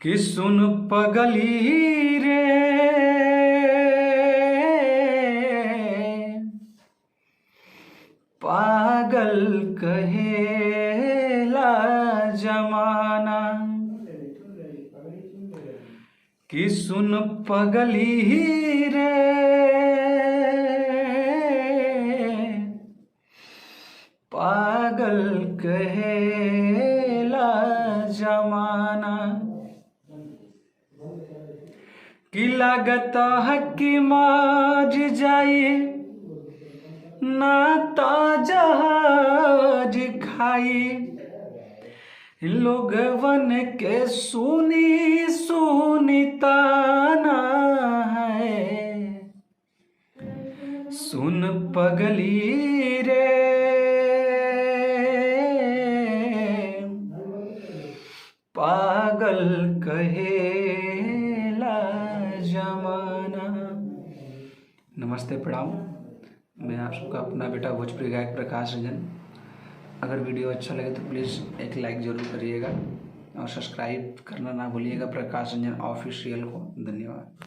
कि सुन पगली रे पागल कहेला जमाना। कि सुन पगली रे पागल कहेला जमाना। कि लागत है कि मार जाइए नाता जहाज खाई। लोगवन के सुनी सुनी ताना है। सुन पगली रे पागल कहेला जमाना। नमस्ते, प्रणाम। मैं आप सबका अपना बेटा भोजपुरी गायक प्रकाश रंजन। अगर वीडियो अच्छा लगे तो प्लीज़ एक लाइक ज़रूर करिएगा और सब्सक्राइब करना ना भूलिएगा प्रकाश रंजन ऑफिशियल को। धन्यवाद।